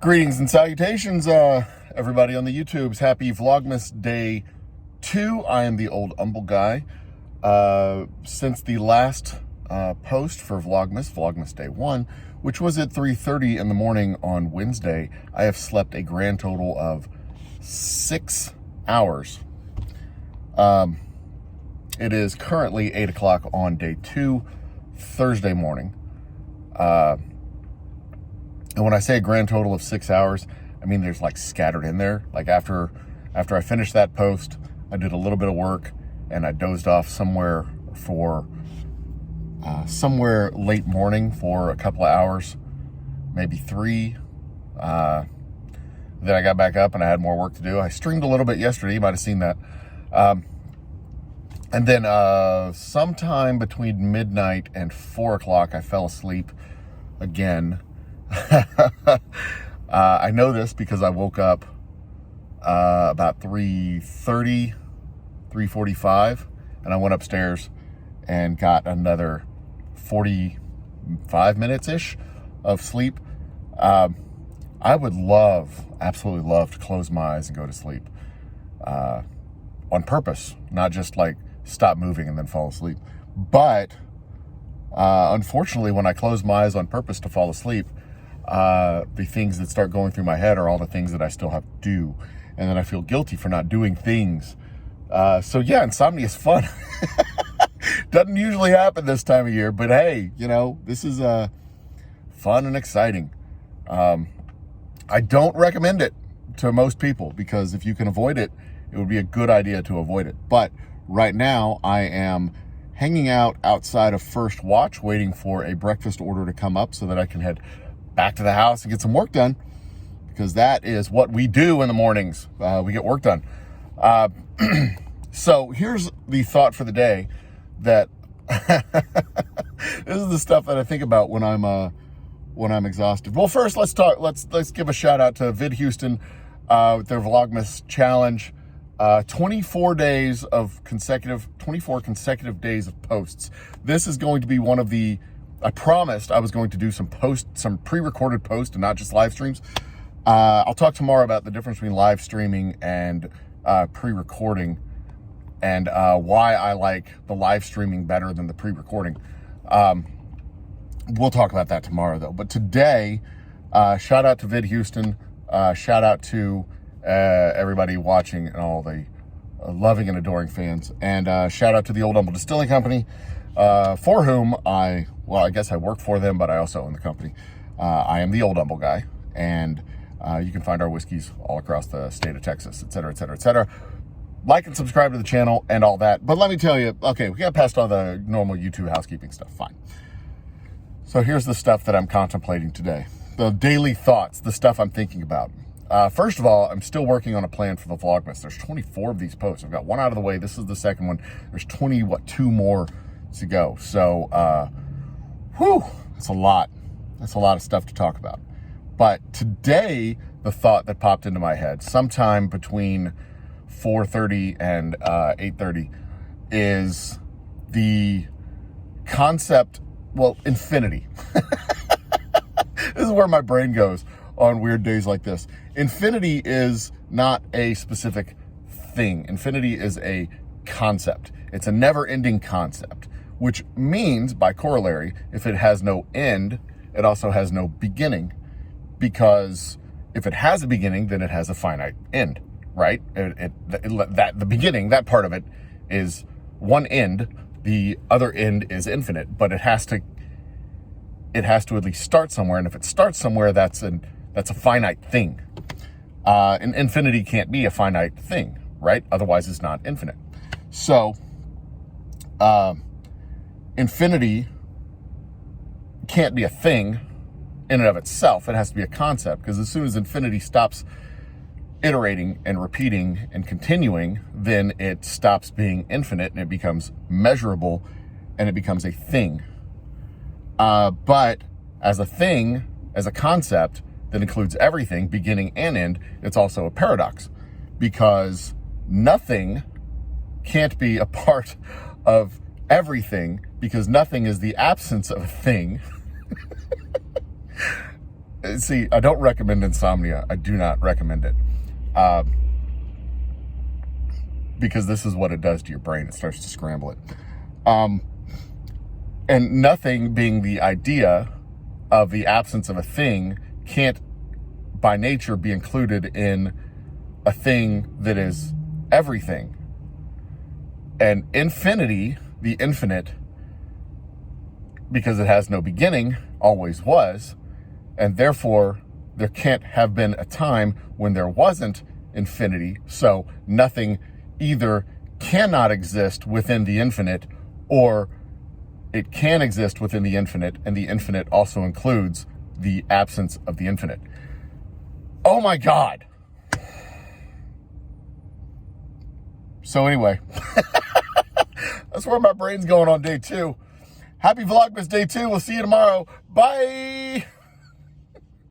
Greetings and salutations, everybody on the YouTubes. Happy Vlogmas Day 2. I am the Old Humble Guy. Since the last post for Vlogmas Day 1, which was at 3:30 in the morning on Wednesday, I have slept a grand total of 6 hours. It is currently 8 o'clock on Day 2, Thursday morning. And when I say a grand total of 6 hours, I mean there's like scattered in there. Like after I finished that post, I did a little bit of work and I dozed off somewhere for somewhere late morning for a couple of hours, maybe 3. Then I got back up and I had more work to do. I streamed a little bit yesterday. You might have seen that. And then sometime between midnight and 4 o'clock, I fell asleep again. I know this because I woke up about 3:30, 3:45, and I went upstairs and got another 45 minutes-ish of sleep. I would absolutely love to close my eyes and go to sleep on purpose, not just like stop moving and then fall asleep. But unfortunately, when I close my eyes on purpose to fall asleep, the things that start going through my head are all the things that I still have to do. And then I feel guilty for not doing things. So yeah, insomnia is fun. Doesn't usually happen this time of year, but hey, you know, this is fun and exciting. I don't recommend it to most people because if you can avoid it, it would be a good idea to avoid it. But right now I am hanging out outside of First Watch, waiting for a breakfast order to come up so that I can head back to the house and get some work done, because that is what we do in the mornings. We get work done. So here's the thought for the day that this is the stuff that I think about when I'm exhausted. Well, first let's give a shout out to Vid Houston with their Vlogmas challenge. 24 consecutive days of posts. This is going to be one of the, I promised I was going to do some pre-recorded posts and not just live streams. I'll talk tomorrow about the difference between live streaming and pre-recording, and why I like the live streaming better than the pre-recording. We'll talk about that tomorrow though. But today, shout out to Vid Houston, shout out to everybody watching and all the loving and adoring fans, and shout out to the Old Humble Distilling Company, for whom I guess I work for them, but I also own the company. I am the Old Humble Guy, and you can find our whiskeys all across the state of Texas, et cetera, et cetera, et cetera. Like and subscribe to the channel and all that. But let me tell you, okay, we got past all the normal YouTube housekeeping stuff, fine. So here's the stuff that I'm contemplating today. The daily thoughts, the stuff I'm thinking about. First of all, I'm still working on a plan for the Vlogmas. There's 24 of these posts. I've got one out of the way. This is the second one. There's 2 more to go. So, that's a lot. That's a lot of stuff to talk about. But today, the thought that popped into my head, sometime between 4:30 and 8:30, is the concept, well, infinity. This is where my brain goes on weird days like this. Infinity is not a specific thing. Infinity is a concept. It's a never-ending concept, which means, by corollary, if it has no end, it also has no beginning. Because if it has a beginning, then it has a finite end, right? The beginning, that part of it, is one end. The other end is infinite, but it has to at least start somewhere. And if it starts somewhere, that's a finite thing. And infinity can't be a finite thing, right? Otherwise, it's not infinite. So, infinity can't be a thing in and of itself. It has to be a concept, because as soon as infinity stops iterating and repeating and continuing, then it stops being infinite and it becomes measurable and it becomes a thing. But as a thing, as a concept that includes everything, beginning and end, it's also a paradox, because nothing can't be a part of everything, because nothing is the absence of a thing. see, I don't recommend insomnia. I do not recommend it. Because this is what it does to your brain. It starts to scramble it. And nothing being the idea of the absence of a thing can't by nature be included in a thing that is everything. And infinity, the infinite, because it has no beginning, always was, and therefore there can't have been a time when there wasn't infinity, so nothing either cannot exist within the infinite, or it can exist within the infinite, and the infinite also includes the absence of the infinite. Oh my God. So anyway, that's where my brain's going on day 2. Happy Vlogmas day 2. We'll see you tomorrow. Bye.